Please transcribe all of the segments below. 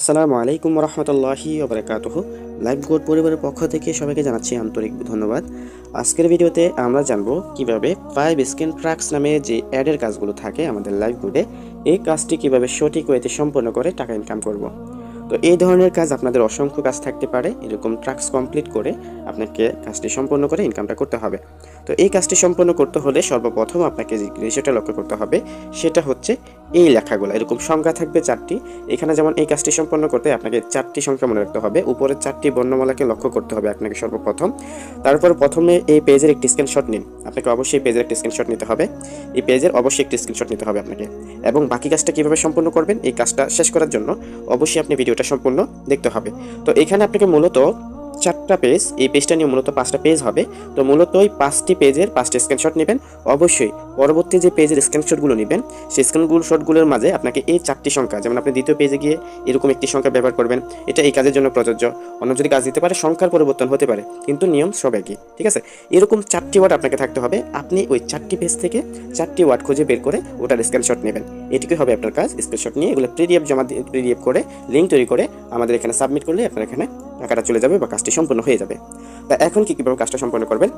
আসসালামু আলাইকুম রহমতুল্লাহি ওবরাকাতুহু। লাইভ গোড পরিবারের পক্ষ থেকে সবাইকে জানাচ্ছি আন্তরিক ধন্যবাদ। আজকের ভিডিওতে আমরা জানবো কিভাবে 5 স্ক্রিন ট্রাক্স নামে যে অ্যাডের কাজগুলো থাকে আমাদের লাইভ গোডে, এই কাজটি কিভাবে সঠিক ওয়েতে সম্পন্ন করে টাকা ইনকাম করব। তো এই ধরনের কাজ আপনাদের অসংখ্য কাজ থাকতে পারে, এরকম ট্রাক্স কমপ্লিট করে আপনাকে কাজটি সম্পন্ন করে ইনকামটা করতে হবে। তো এই কাজটি সম্পন্ন করতে হলে সর্বপ্রথম আপনাকে যে বিষয়টা লক্ষ্য করতে হবে সেটা হচ্ছে এই লেখাগুলো, এরকম সংখ্যা থাকবে 4টি। এখানে যেমন এই কাজটি সম্পন্ন করতে আপনাকে 4টি সংখ্যা মনে রাখতে হবে, উপরে 4টি বর্ণমালাকে লক্ষ্য করতে হবে আপনাকে সর্বপ্রথম। তারপর প্রথমে এই পেজের একটি স্ক্রিনশট নিন, আপনাকে অবশ্যই পেজের একটি স্ক্রিনশট নিতে হবে, এই পেজের অবশ্যই একটি স্ক্রিনশট নিতে হবে আপনাকে। এবং বাকি কাজটা কীভাবে সম্পন্ন করবেন, এই কাজটা শেষ করার জন্য অবশ্যই আপনি ভিডিওটা সম্পূর্ণ দেখতে হবে। তো এখানে আপনাকে মূলত 4টা পেজ, এই পেজটা নিয়ে মূলত 5টা পেজ হবে। তো মূলত ওই 5টি পেজের 5টি স্ক্রিনশট নেবেন। অবশ্যই পরবর্তী যে পেজের স্ক্রিনশটগুলো নেবেন সেই স্ক্রিনশটগুলোর মাঝে আপনাকে এই 4টি সংখ্যা, যেমন আপনি দ্বিতীয় পেজে গিয়ে এরকম একটি সংখ্যা ব্যবহার করবেন, এটা এই কাজের জন্য প্রযোজ্য। অন্য যদি কাজ দিতে পারে সংখ্যার পরিবর্তন হতে পারে, কিন্তু নিয়ম সব একই, ঠিক আছে? এরকম 4টি ওয়ার্ড আপনাকে থাকতে হবে। আপনি ওই 4টি পেজ থেকে 4টি ওয়ার্ড খুঁজে বের করে ওটার স্ক্রিনশট নেবেন। এটুকুই হবে আপনার কাজ। স্ক্রিনশট নিয়ে এগুলো পিডিএফ জমা দিয়ে, পিডিএফ করে লিঙ্ক তৈরি করে আমাদের এখানে সাবমিট করলে আপনার এখানে টাকাটা চলে যাবে বা কাজটি সম্পূর্ণ হয়ে যাবে। তা এখন কীভাবে কাজটা সম্পন্ন করবেন,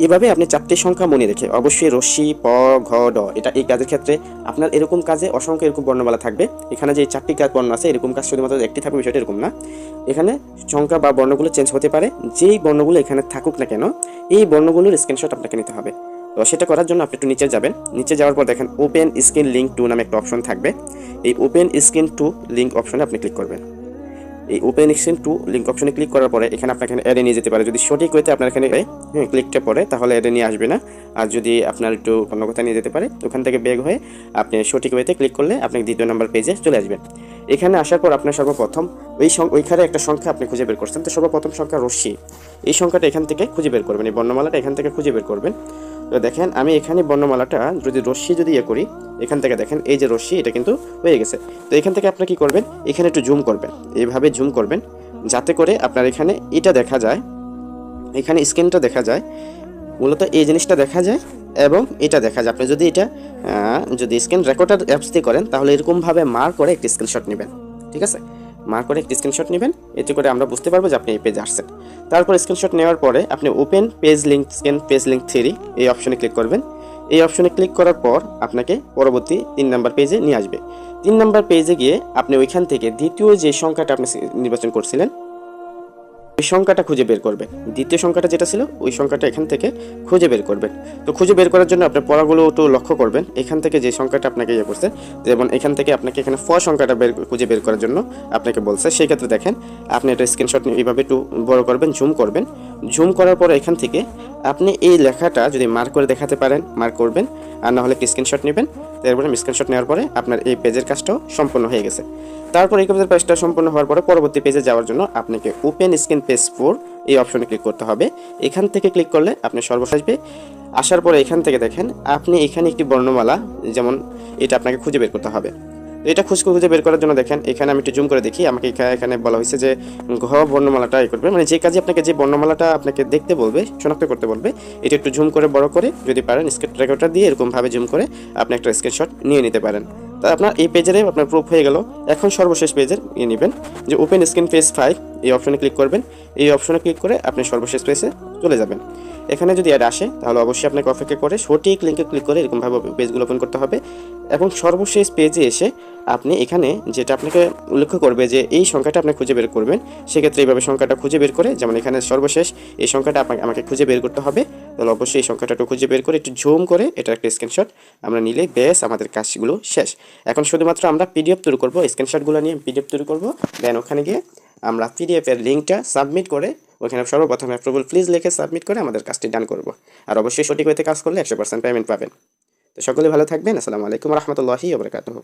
এভাবে আপনি 4টি সংখ্যা মনে রেখে, অবশ্যই রশ্মি প ঘ ড, এটা এই কাজের ক্ষেত্রে আপনার এরকম কাজে অসংখ্য এরকম বর্ণমালা থাকবে। এখানে যে 4টি কাজ বর্ণ আছে, এরকম কাজ শুধুমাত্র একটি থাকবে, বিষয়টা এরকম না। এখানে সংখ্যা বা বর্ণগুলো চেঞ্জ হতে পারে, যেই বর্ণগুলো এখানে থাকুক না কেন এই বর্ণগুলোর স্ক্রিনশট আপনাকে নিতে হবে। তো সেটা করার জন্য আপনি একটু নিচে যাবেন, নিচে যাওয়ার পর দেখেন ওপেন স্ক্রিন লিঙ্ক টু নামে একটা অপশন থাকবে। এই ওপেন স্ক্রিন টু লিঙ্ক অপশনে আপনি ক্লিক করবেন। এই ওপেন স্ক্রিন টু লিঙ্ক অপশনে ক্লিক করার পরে এখানে আপনার এখানে অ্যাডে নিয়ে যেতে পারে, যদি সঠিক হইতে আপনার এখানে ক্লিকটা পড়ে তাহলে অ্যাডে নিয়ে আসবে না। আর যদি আপনার একটু অন্য কথা নিয়ে যেতে পারে, ওখান থেকে বেগ হয়ে আপনি সঠিক হইতে ক্লিক করলে আপনি দ্বিতীয় নাম্বার পেজে চলে আসবেন। এখানে আসার পর আপনার সর্বপ্রথম ওইখানে একটা সংখ্যা আপনি খুঁজে বের করছেন, তো সর্বপ্রথম সংখ্যা রশ্মি, এই সংখ্যাটা এখান থেকে খুঁজে বের করবেন, এই বর্ণমালাটা এখান থেকে খুঁজে বের করবেন। তো দেখেন আমি এখানে বর্ণমালাটা যদি রশ্মি যদি ইয়ে করি, এখান থেকে দেখেন এই যে রশ্মি, এটা কিন্তু হয়ে গেছে। তো এখান থেকে আপনি কি করবেন, এখানে একটু জুম করবেন, এইভাবে জুম করবেন যাতে করে আপনার এখানে এটা দেখা যায়, এখানে স্ক্রিনটা দেখা যায়, মূলত এই জিনিসটা দেখা যায় এবং এটা দেখা যায়। আপনি যদি এটা যদি স্ক্রিন রেকর্ডার অ্যাপস দিয়ে করেন তাহলে এরকমভাবে মার্ক করে একটি স্ক্রিনশট নেবেন, ঠিক আছে? মার্ক করে একটি স্ক্রিনশট নেবেন, এতে করে আমরা বুঝতে পারবো যে আপনি এই পেজে আসছেন। তারপর স্ক্রিনশট নেওয়ার পরে আপনি open page link scan page link theory এই অপশনে ক্লিক করবেন। এই অপশনে ক্লিক করার পর আপনাকে পরবর্তী 3 নাম্বার পেজে নিয়ে আসবে। 3 নাম্বার পেজে গিয়ে আপনি ওইখান থেকে দ্বিতীয় যে সংখ্যাটা আপনি নির্বাচন করছিলেন ওই সংখ্যাটা খুঁজে বের করবেন। দ্বিতীয় সংখ্যাটা যেটা ছিল ওই সংখ্যাটা এখান থেকে খুঁজে বের করবেন। তো খুঁজে বের করার জন্য আপনার পড়াগুলো একটু লক্ষ্য করবেন, এখান থেকে যে সংখ্যাটা আপনাকে ইয়ে করছে, যেমন এখান থেকে আপনাকে এখানে সংখ্যাটা খুঁজে বের করার জন্য আপনাকে বলছে, সেই ক্ষেত্রে দেখেন আপনি একটা স্ক্রিনশট নিয়ে এইভাবে একটু বড় করবেন, জুম করবেন। জুম করার পরে এখান থেকে আপনি এই লেখাটা যদি মার্ক করে দেখাতে পারেন মার্ক করবেন, আর না হলে স্ক্রিনশট নেবেন। তারপরে স্ক্রিনশট নেওয়ার পরে আপনার এই পেজের কাজটাও সম্পূর্ণ হয়ে গেছে। তারপর এই পেজের কাজটা সম্পূর্ণ হওয়ার পরে পরবর্তী পেজে যাওয়ার জন্য আপনাকে ওপেন স্ক্রিন পেজ 4 এই অপশনে ক্লিক করতে হবে। এখান থেকে ক্লিক করলে আপনি সর্বশেষ আসবে। আসার পরে এখান থেকে দেখেন আপনি এখানে একটি বর্ণমালা, যেমন এটা আপনাকে খুঁজে বের করতে হবে। তো এটা খুঁজে বের করার জন্য দেখেন এখানে আমি একটু জুম করে দেখি, আমাকে এখানে বলা হয়েছে যে ঘ বর্ণমালাটা করবে, মানে যে কাজে আপনাকে যে বর্ণমালাটা আপনাকে দেখতে বলবে, শনাক্ত করতে বলবে, এটা একটু জুম করে বড় করে যদি পারেন স্ক্রিন রেকর্ডার দিয়ে এরকমভাবে জুম করে আপনি একটা স্ক্রিনশট নিয়ে নিতে পারেন। তা আপনার এই পেজের আপনার প্রুফ হয়ে গেল। এখন সর্বশেষ পেজের নেবেন যে ওপেন স্ক্রিন পেজ 5 এই অপশনে ক্লিক করবেন। এই অপশনে ক্লিক করে আপনি সর্বশেষ পেজে চলে যাবেন। এখানে যদি অ্যাড আসে তাহলে অবশ্যই আপনাকে অপেক্ষা করে সঠিক লিঙ্কে ক্লিক করে এরকমভাবে পেজগুলো ওপেন করতে হবে। এবং সর্বশেষ পেজে এসে আপনি এখানে যেটা আপনাকে উল্লেখ করবে যে এই সংখ্যাটা আপনি খুঁজে বের করবেন, সেক্ষেত্রে এইভাবে সংখ্যাটা খুঁজে বের করে, যেমন এখানে সর্বশেষ এই সংখ্যাটা আমাকে খুঁজে বের করতে হবে। তাহলে অবশ্যই এই সংখ্যাটা একটু খুঁজে বের করে একটু জুম করে এটার একটা স্ক্রিনশট আমরা নিলে বেশ আমাদের কাজগুলো শেষ। এখন শুধুমাত্র আমরা পিডিএফ তৈরি করবো, স্ক্রিনশটগুলো নিয়ে পিডিএফ তৈরি করবো, দেন ওখানে গিয়ে আমরা পিডিএফের লিঙ্কটা সাবমিট করে ওখানে সর্বপ্রথম অ্যাপ্রুভাল প্লিজ লিখে সাবমিট করে আমাদের কাজটি ডান করব। আর অবশ্যই সঠিক হইতে কাজ করলে 100% পেমেন্ট পাবেন। তো সকলে ভালো থাকবেন। আসসালামু আলাইকুম রহমতুল্লাহি ওয়া বারাকাতুহু।